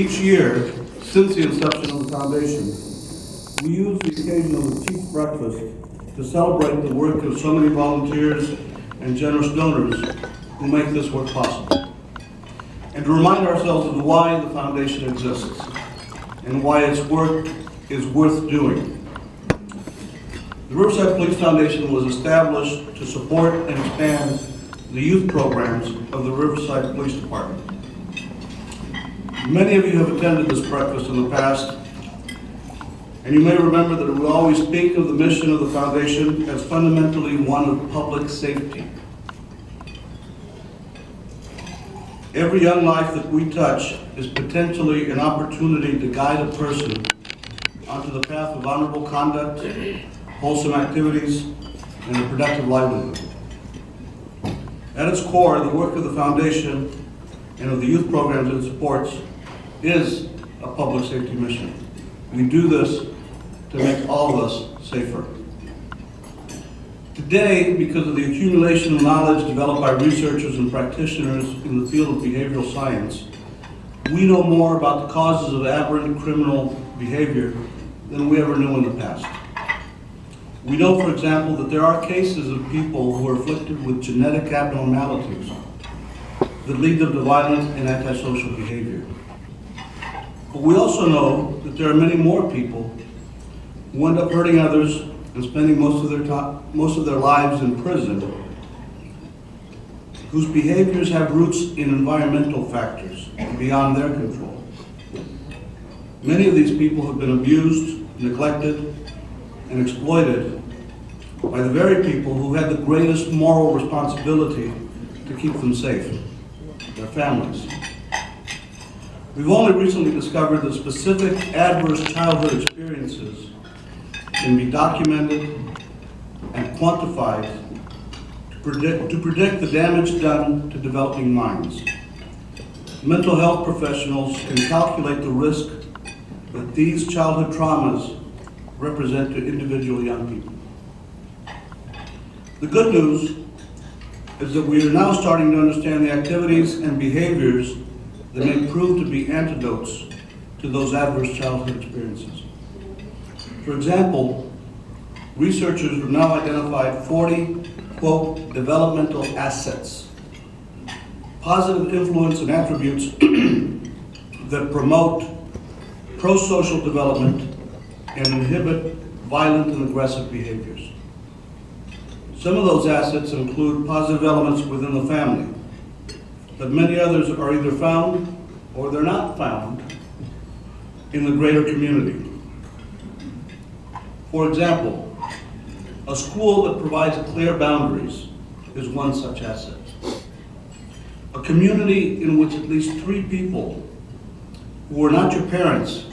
Each year, since the inception of the foundation, we use the occasion of the Chief Breakfast to celebrate the work of so many volunteers and generous donors who make this work possible, and to remind ourselves of why the foundation exists and why its work is worth doing. The Riverside Police Foundation was established to support and expand the youth programs of the Riverside Police Department. Many of you have attended this breakfast in the past, and you may remember that we always speak of the mission of the foundation as fundamentally one of public safety. Every young life that we touch is potentially an opportunity to guide a person onto the path of honorable conduct, wholesome activities, and a productive livelihood. At its core, the work of the foundation and of the youth programs it supports is a public safety mission. We do this to make all of us safer. Today, because of the accumulation of knowledge developed by researchers and practitioners in the field of behavioral science, we know more about the causes of aberrant criminal behavior than we ever knew in the past. We know, for example, that there are cases of people who are afflicted with genetic abnormalities that lead them to violent and antisocial behavior. But we also know that there are many more people who end up hurting others and spending most of their lives in prison, whose behaviors have roots in environmental factors beyond their control. Many of these people have been abused, neglected, and exploited by the very people who had the greatest moral responsibility to keep them safe, their families. We've only recently discovered that specific adverse childhood experiences can be documented and quantified to predict the damage done to developing minds. Mental health professionals can calculate the risk that these childhood traumas represent to individual young people. The good news is that we are now starting to understand the activities and behaviors that may prove to be antidotes to those adverse childhood experiences. For example, researchers have now identified 40, quote, developmental assets, positive influence and attributes that promote pro-social development and inhibit violent and aggressive behaviors. Some of those assets include positive elements within the family, but many others are either found or they're not found in the greater community. For example, a school that provides clear boundaries is one such asset. A community in which at least 3 people who are not your parents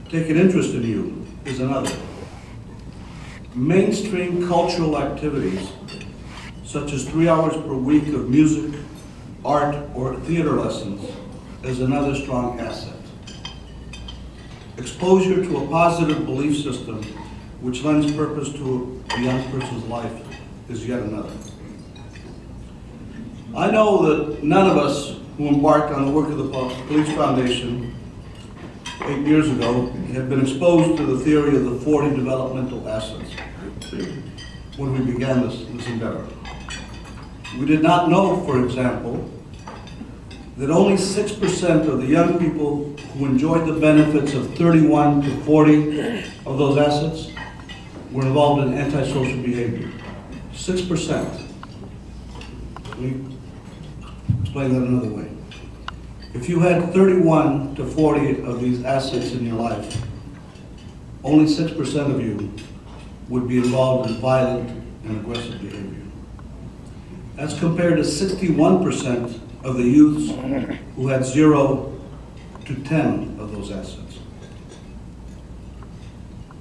take an interest in you is another. Mainstream cultural activities, such as 3 hours per week of music, art, or theater lessons, is another strong asset. Exposure to a positive belief system which lends purpose to a young person's life is yet another. I know that none of us who embarked on the work of the Police Foundation 8 years ago had been exposed to the theory of the 40 developmental assets when we began this endeavor. We did not know, for example, that only 6% of the young people who enjoyed the benefits of 31 to 40 of those assets were involved in antisocial behavior. 6%. Let me explain that another way. If you had 31 to 40 of these assets in your life, only 6% of you would be involved in violent and aggressive behavior. That's compared to 61% of the youths who had 0 to 10 of those assets.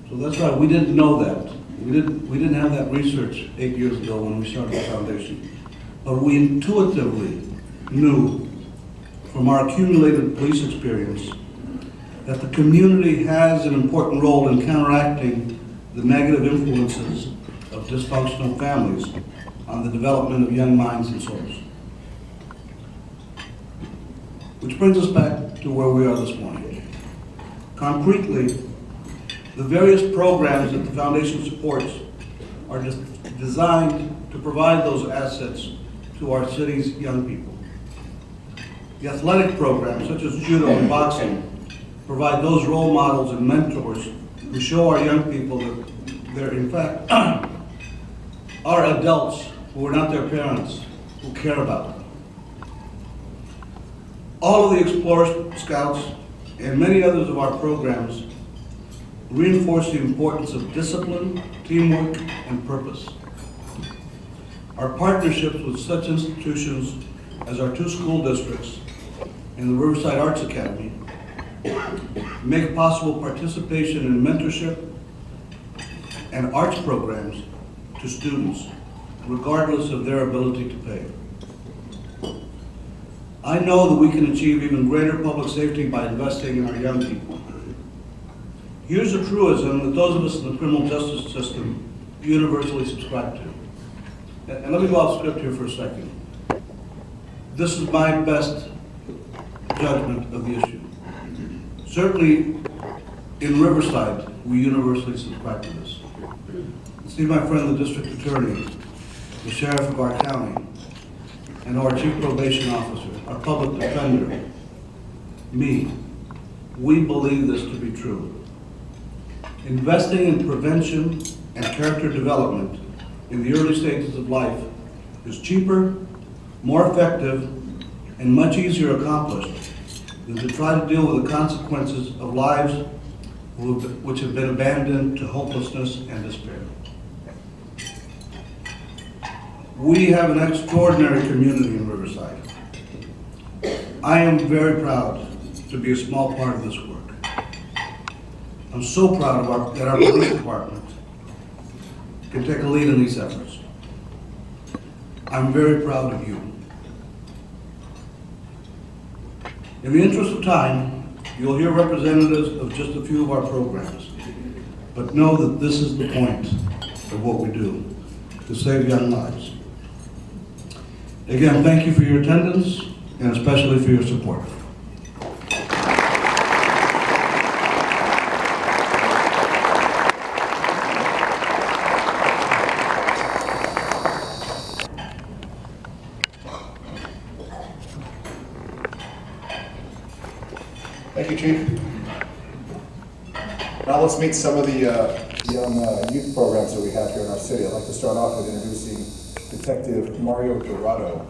So that's right, we didn't know that. We didn't have that research 8 years ago when we started the foundation. But we intuitively knew from our accumulated police experience that the community has an important role in counteracting the negative influences of dysfunctional families on the development of young minds and souls. Which brings us back to where we are this morning. Concretely, the various programs that the foundation supports are designed to provide those assets to our city's young people. The athletic programs, such as judo and boxing, provide those role models and mentors who show our young people that they're in fact are adults who are not their parents, who care about them. All of the Explorer Scouts and many others of our programs reinforce the importance of discipline, teamwork, and purpose. Our partnerships with such institutions as our 2 school districts and the Riverside Arts Academy make possible participation in mentorship and arts programs to students, regardless of their ability to pay. I know that we can achieve even greater public safety by investing in our young people. Here's a truism that those of us in the criminal justice system universally subscribe to. And let me go off script here for a second. This is my best judgment of the issue. Certainly, in Riverside, we universally subscribe to this. See my friend, the district attorney, the sheriff of our county, and our chief probation officer, our public defender, me, we believe this to be true. Investing in prevention and character development in the early stages of life is cheaper, more effective, and much easier accomplished than to try to deal with the consequences of lives which have been abandoned to hopelessness and despair. We have an extraordinary community in Riverside. I am very proud to be a small part of this work. I'm so proud of that our police department can take a lead in these efforts. I'm very proud of you. In the interest of time, you'll hear representatives of just a few of our programs, but know that this is the point of what we do, to save young lives. Again, thank you for your attendance, and especially for your support. Thank you, Chief. Now let's meet some of the young youth programs that we have here in our city. I'd like to start off with introducing Detective Mario Dorado.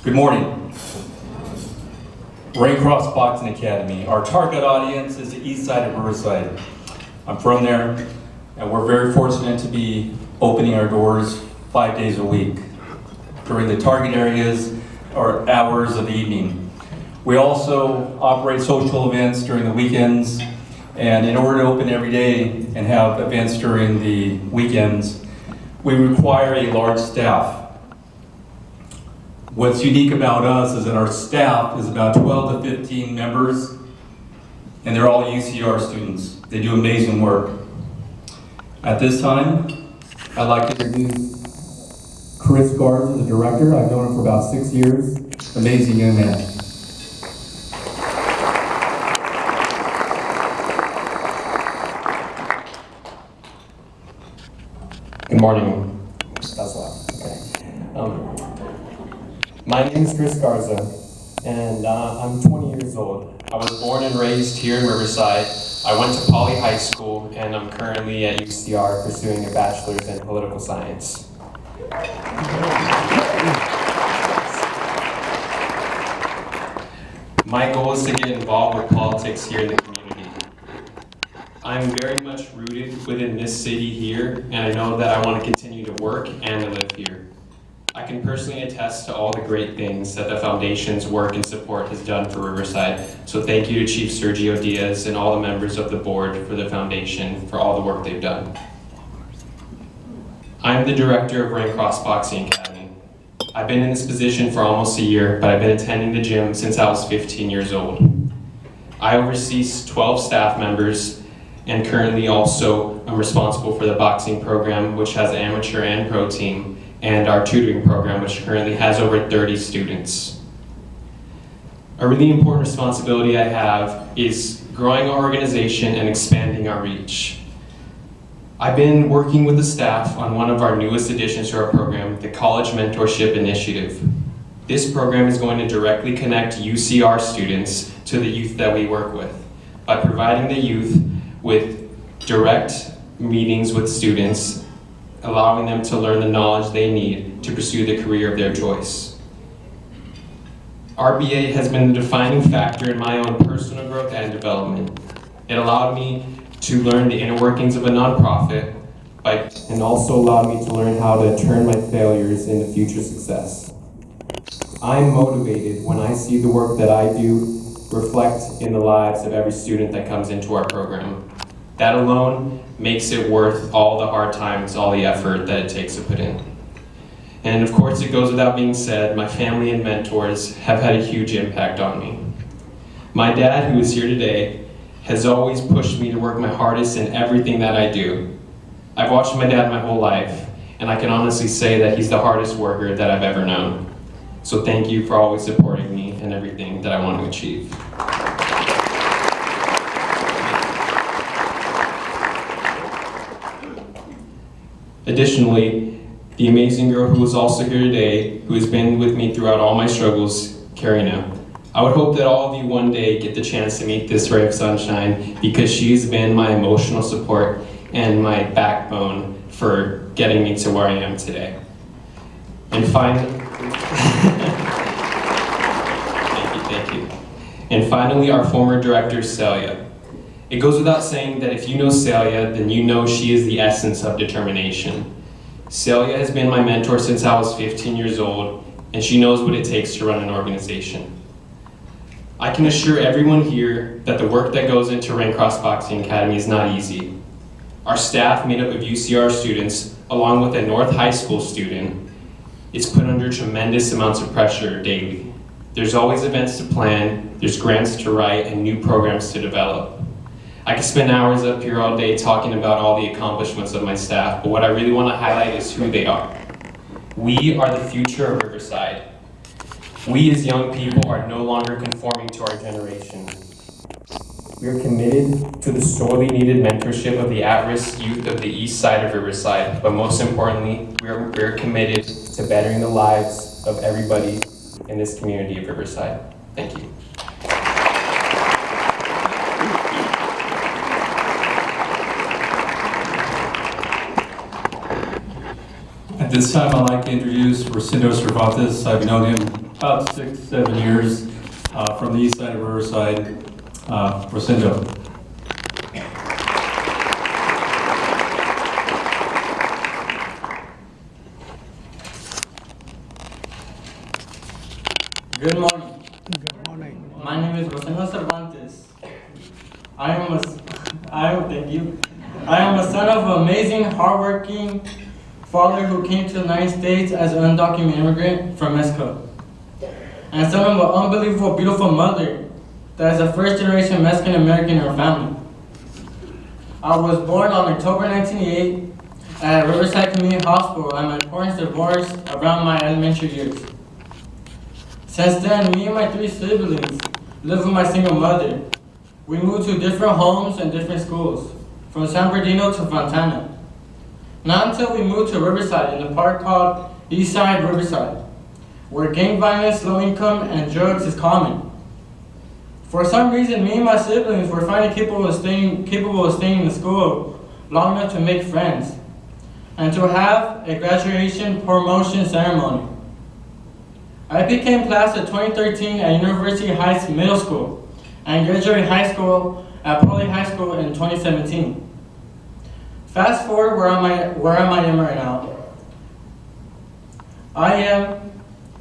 Good morning. Raycross Boxing Academy. Our target audience is the east side of Riverside. I'm from there, and we're very fortunate to be opening our doors 5 days a week during the target areas or hours of the evening. We also operate social events during the weekends, and in order to open every day and have events during the weekends, we require a large staff. What's unique about us is that our staff is about 12 to 15 members, and they're all UCR students. They do amazing work. At this time, I'd like to introduce Chris Garza, the director. I've known him for about 6 years. Amazing young man. Good morning. That's loud. Okay. My name is Chris Garza, and I'm 20 years old. I was born and raised here in Riverside. I went to Poly High School, and I'm currently at UCR pursuing a bachelor's in political science. My goal is to get involved with politics here in the community. I'm very much rooted within this city here, and I know that I want to continue to work and to live here. I can personally attest to all the great things that the Foundation's work and support has done for Riverside. So thank you to Chief Sergio Diaz and all the members of the board for the Foundation for all the work they've done. I'm the director of Ring Cross Boxing Academy. I've been in this position for almost a year, but I've been attending the gym since I was 15 years old. I oversee 12 staff members, and currently also I'm responsible for the boxing program, which has an amateur and pro team, and our tutoring program, which currently has over 30 students. A really important responsibility I have is growing our organization and expanding our reach. I've been working with the staff on one of our newest additions to our program, the College Mentorship Initiative. This program is going to directly connect UCR students to the youth that we work with by providing the youth with direct meetings with students, allowing them to learn the knowledge they need to pursue the career of their choice. RBA has been the defining factor in my own personal growth and development. It allowed me to learn the inner workings of a nonprofit, and also allowed me to learn how to turn my failures into future success. I'm motivated when I see the work that I do reflect in the lives of every student that comes into our program. That alone makes it worth all the hard times, all the effort that it takes to put in. And of course, it goes without being said, my family and mentors have had a huge impact on me. My dad, who is here today, has always pushed me to work my hardest in everything that I do. I've watched my dad my whole life, and I can honestly say that he's the hardest worker that I've ever known. So thank you for always supporting me in everything that I want to achieve. Additionally, the amazing girl who is also here today, who has been with me throughout all my struggles, Karina. I would hope that all of you one day get the chance to meet this ray of sunshine, because she's been my emotional support and my backbone for getting me to where I am today. And finally, thank you. And finally, our former director, Celia. It goes without saying that if you know Celia, then you know she is the essence of determination. Celia has been my mentor since I was 15 years old, and she knows what it takes to run an organization. I can assure everyone here that the work that goes into Ring Cross Boxing Academy is not easy. Our staff, made up of UCR students, along with a North High School student, is put under tremendous amounts of pressure daily. There's always events to plan, there's grants to write, and new programs to develop. I could spend hours up here all day talking about all the accomplishments of my staff, but what I really want to highlight is who they are. We are the future of Riverside. We as young people are no longer conforming to our generation. We are committed to the sorely needed mentorship of the at-risk youth of the east side of Riverside, but most importantly, we're committed to bettering the lives of everybody in this community of Riverside. Thank you. At this time, I'd like to introduce Rocindo Cervantes. I've known him about 6-7 years from the east side of Riverside. Rocindo. Good morning. Good morning. My name is Rocindo Cervantes. I am a son of an amazing, hardworking father who came to the United States as an undocumented immigrant from Mexico, and son of an unbelievable, beautiful mother that is a first-generation Mexican American in her family. I was born on October 1988 at Riverside Community Hospital, and my parents divorced around my elementary years. Since then, me and my 3 siblings live with my single mother. We moved to different homes and different schools, from San Bernardino to Fontana. Not until we moved to Riverside in the park called Eastside Riverside, where gang violence, low income, and drugs is common. For some reason, me and my siblings were finally capable of staying in the school long enough to make friends and to have a graduation promotion ceremony. I became class of 2013 at University Heights Middle School and graduated high school at Poly High School in 2017. Fast forward where am I right now. I am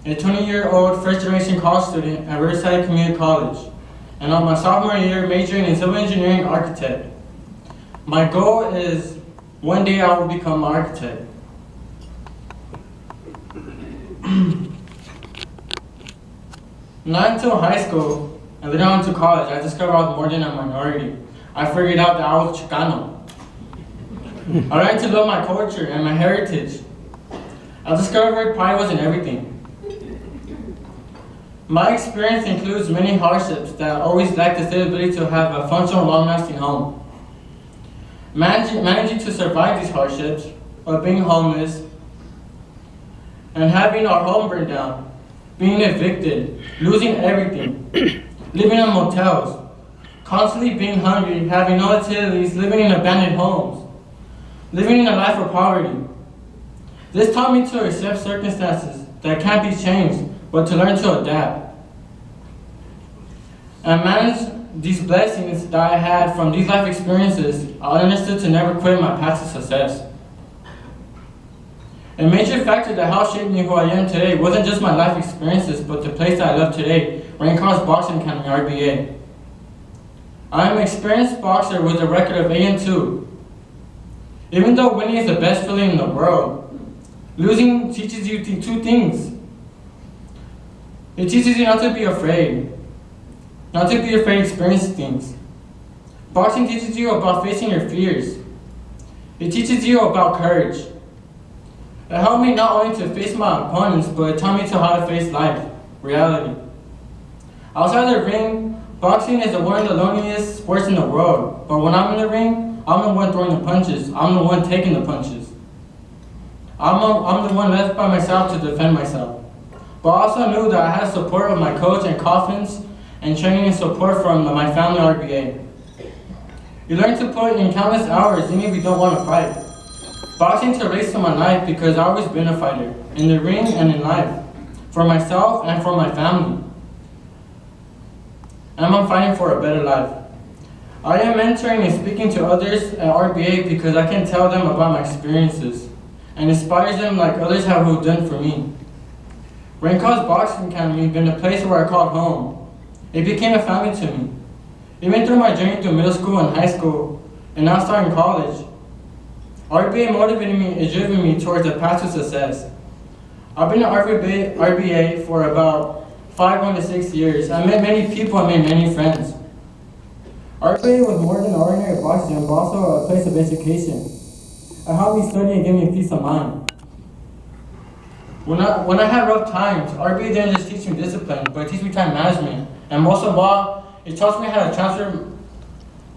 a 20-year-old first-generation college student at Riverside Community College, and on my sophomore year, majoring in civil engineering architect. My goal is one day I will become an architect. Not until high school and then on to college, I discovered I was more than a minority. I figured out that I was Chicano. I learned to love my culture and my heritage. I discovered pride wasn't everything. My experience includes many hardships that always lacked the stability to have a functional, long-lasting home. Managing to survive these hardships, or being homeless, and having our home burned down, being evicted, losing everything, living in motels, constantly being hungry, having no utilities, living in abandoned homes, living in a life of poverty. This taught me to accept circumstances that can't be changed, but to learn to adapt and manage these blessings that I had from these life experiences. I understood to never quit my path to success. A major factor that helped shape me who I am today wasn't just my life experiences, but the place that I love today, Rain Cross Boxing Academy, RBA. I am an experienced boxer with a record of 8-2. Even though winning is the best feeling in the world, losing teaches you two things. It teaches you not to be afraid, not to be afraid to experience things. Boxing teaches you about facing your fears. It teaches you about courage. It helped me not only to face my opponents, but it taught me to how to face life, reality. Outside the ring, boxing is one of the loneliest sports in the world. But when I'm in the ring, I'm the one throwing the punches. I'm the one taking the punches. I'm the one left by myself to defend myself. But I also knew that I had support of my coach and confidence and training and support from my family RBA. You learn to put in countless hours even if you don't want to fight. Boxing to race to my life because I've always been a fighter, in the ring and in life, for myself and for my family. And I'm fighting for a better life. I am mentoring and speaking to others at RBA because I can tell them about my experiences and inspires them like others have who done for me. Rain Cross Boxing Academy has been a place where I called home. It became a family to me. Even through my journey through middle school and high school, and now starting college, RBA motivated me and driven me towards the path to success. I've been at RBA for about 5 to 6 years. I met many people and made many friends. RBA was more than an ordinary boxing, but also a place of education. It helped me study and give me peace of mind. When I had rough times, RBA didn't just teach me discipline, but it teach me time management. And most of all, it taught me how to transfer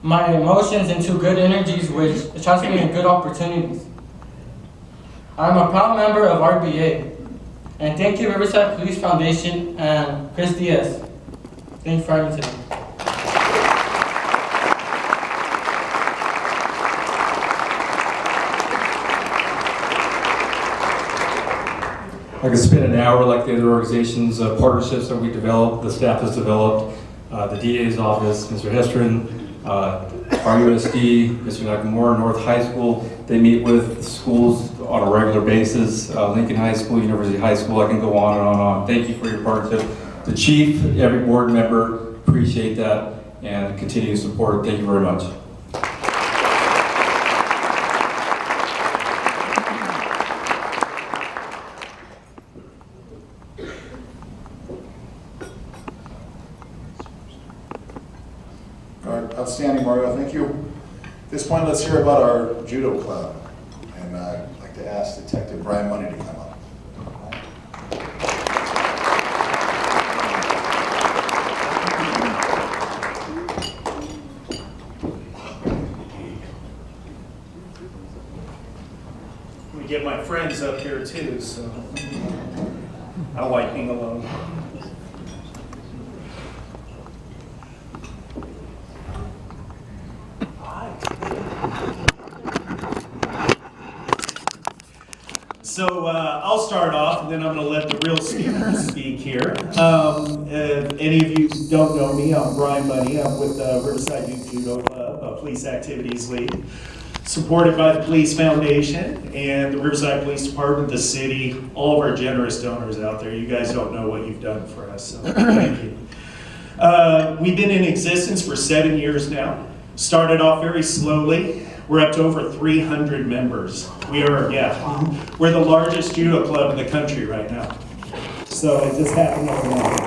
my emotions into good energies, which it transferred me into good opportunities. I'm a proud member of RBA. And thank you Riverside Police Foundation and Chris Diaz. Thank you for having me today. I could spend an hour like the other organizations, partnerships that we developed, the staff has developed, the DA's office, Mr. Hestron, RUSD, Mr. Nakamura, North High School. They meet with schools on a regular basis, Lincoln High School, University High School. I can go on and on and on. Thank you for your partnership. The chief, every board member, appreciate that and continue support. Thank you very much. Outstanding, Mario, thank you. At this point, let's hear about our judo club. And I'd like to ask Detective Brian Money to come up. Let me get my friends up here too, so I don't like being alone. So I'll start off, and then I'm going to let the real speakers speak here. If any of you don't know me, I'm Brian Money. I'm with Riverside Youth Judo Club, Police Activities League. supported by the Police Foundation and the Riverside Police Department, the city, all of our generous donors out there. You guys don't know what you've done for us, so thank you. We've been in existence for 7 years now. Started off very slowly. We're up to over 300 members. We're the largest judo club in the country right now. So it just happened overnight.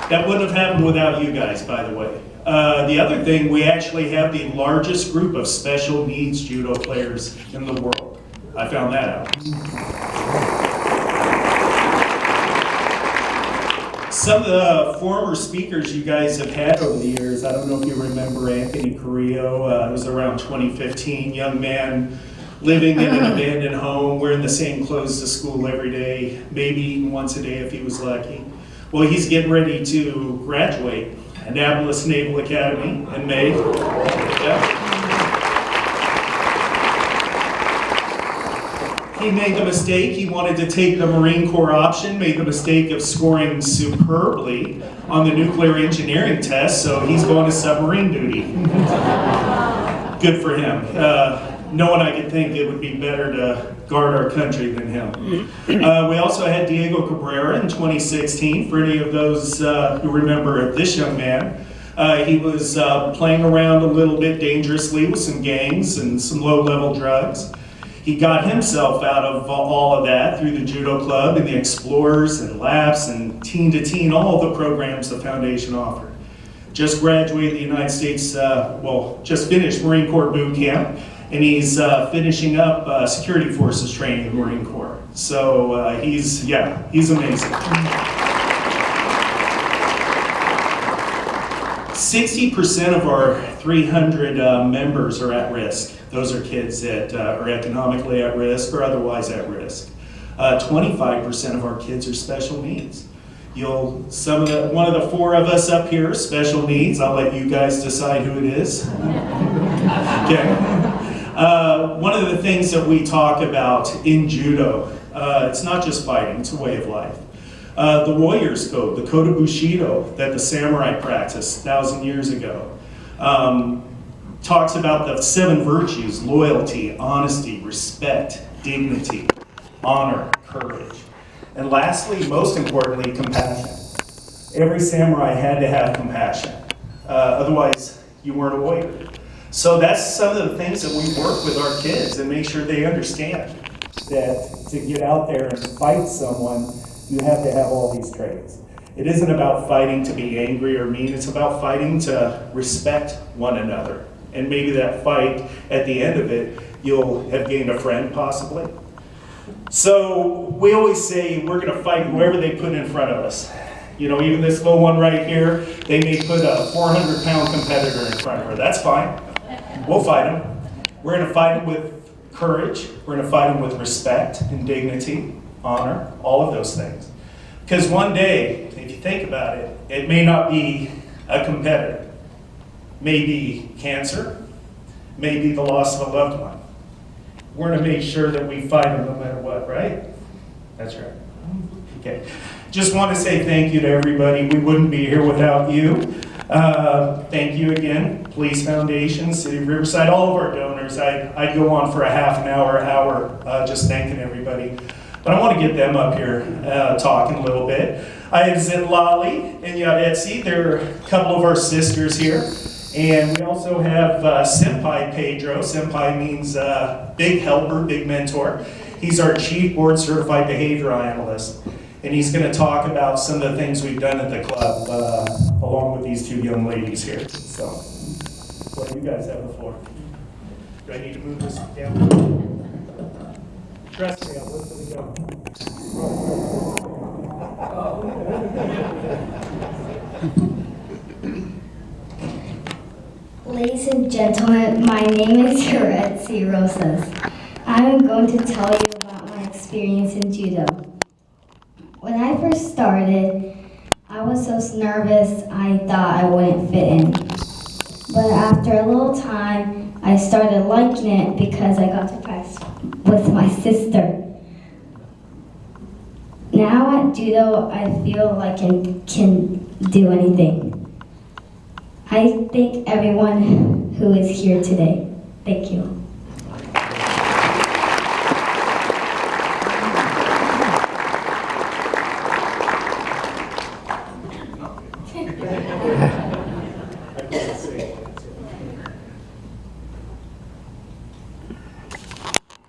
That wouldn't have happened without you guys, by the way. The other thing, we actually have the largest group of special needs judo players in the world. I found that out. Some of the former speakers you guys have had over the years, I don't know if you remember Anthony Carrillo. It was around 2015, young man living in an abandoned home, wearing the same clothes to school every day, maybe eating once a day if he was lucky. Well, he's getting ready to graduate Annapolis Naval Academy in May. Yeah. He made the mistake, he wanted to take the Marine Corps option, made the mistake of scoring superbly on the nuclear engineering test, so he's going to submarine duty. Good for him. No one I could think it would be better to guard our country than him. We also had Diego Cabrera in 2016. For any of those who remember this young man, he was playing around a little bit dangerously with some gangs and some low-level drugs. He got himself out of all of that through the Judo Club and the Explorers and Laps and Teen to Teen, all of the programs the foundation offered. Just graduated the United States, just finished Marine Corps boot camp, and he's finishing up security forces training in the Marine Corps. So he's amazing. 60% of our 300 members are at risk. Those are kids that are economically at risk or otherwise at risk. 25% of our kids are special needs. One of the four of us up here, special needs. I'll let you guys decide who it is. Okay. One of the things that we talk about in judo, it's not just fighting, it's a way of life. The warrior's code, the code of Bushido that the samurai practiced 1,000 years ago, talks about the 7 virtues: loyalty, honesty, respect, dignity, honor, courage. And lastly, most importantly, compassion. Every samurai had to have compassion. Otherwise, you weren't a warrior. So that's some of the things that we work with our kids and make sure they understand that to get out there and fight someone, you have to have all these traits. It isn't about fighting to be angry or mean, it's about fighting to respect one another. And maybe that fight, at the end of it, you'll have gained a friend possibly. So we always say we're gonna fight whoever they put in front of us. You know, even this little one right here, they may put a 400-pound competitor in front of her. That's fine. We'll fight him. We're gonna fight him with courage. We're gonna fight him with respect and dignity, honor, all of those things. Because one day, if you think about it, it may not be a competitor. Maybe cancer, maybe the loss of a loved one. We're gonna make sure that we fight them no matter what, right? That's right. Okay. Just want to say thank you to everybody. We wouldn't be here without you. Thank you again, Police Foundation, City of Riverside, all of our donors. I'd go on for a half an hour, just thanking everybody. But I want to get them up here talking a little bit. I have Zitlali and Yadetsi. They're a couple of our sisters here. And we also have Senpai Pedro. Senpai means big helper, big mentor. He's our Chief Board Certified Behavioral Analyst. And he's going to talk about some of the things we've done at the club, along with these 2 young ladies here. So you guys have the floor. Do I need to move this down? Trust me, I'll listen to go. Ladies and gentlemen, my name is Yadetsi Rosas. I'm going to tell you about my experience in judo. When I first started, I was so nervous I thought I wouldn't fit in. But after a little time, I started liking it because I got to practice with my sister. Now at judo, I feel like I can do anything. I thank everyone who is here today. Thank you.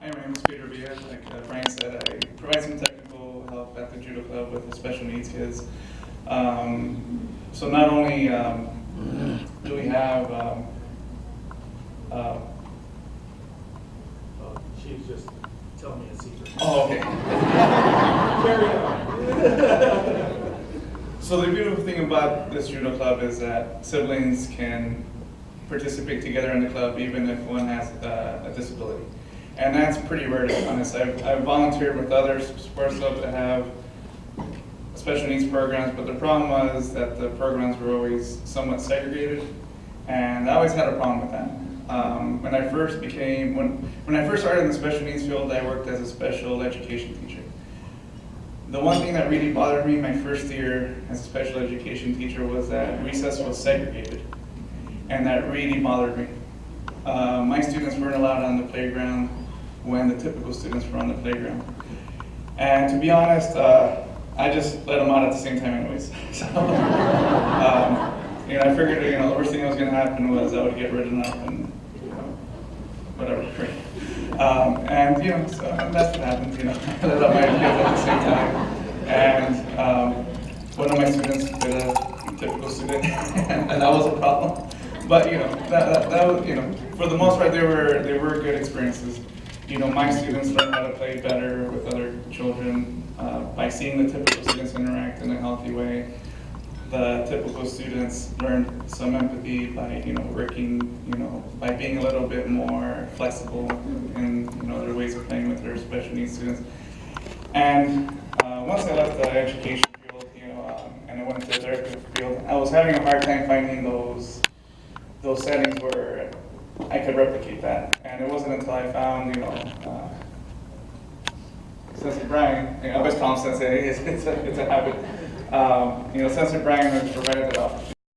Hi, my name is Peter Villa. Like Brian said, I provide some technical help at the judo club with the special needs kids. So not only do we have She's just telling me a secret. oh, okay. Carry on. So the beautiful thing about this judo club is that siblings can participate together in the club even if one has a disability. And that's pretty rare, to be honest. I've volunteered with other sports clubs that have special needs programs, but the problem was that the programs were always somewhat segregated, and I always had a problem with that. When I first started in the special needs field, I worked as a special education teacher. The one thing that really bothered me my first year as a special education teacher was that recess was segregated, and that really bothered me. My students weren't allowed on the playground when the typical students were on the playground. And to be honest, I just let them out at the same time anyways. So, I figured, the worst thing that was gonna happen was I would get written up and, whatever, great. And, so that's what happened, I let out my kids at the same time. And one of my students did a typical student, and that was a problem. But, that was, for the most part, they were good experiences. My students learned how to play better with other children by seeing the typical students interact in a healthy way. The typical students learned some empathy by, working, by being a little bit more flexible in, their ways of playing with their special needs students. And once I left the education field, and I went into the therapy field, I was having a hard time finding those settings where I could replicate that. And it wasn't until I found, Sensei Brian, I always call him Sensei, it's a habit. Sensei Brian has provided that opportunity.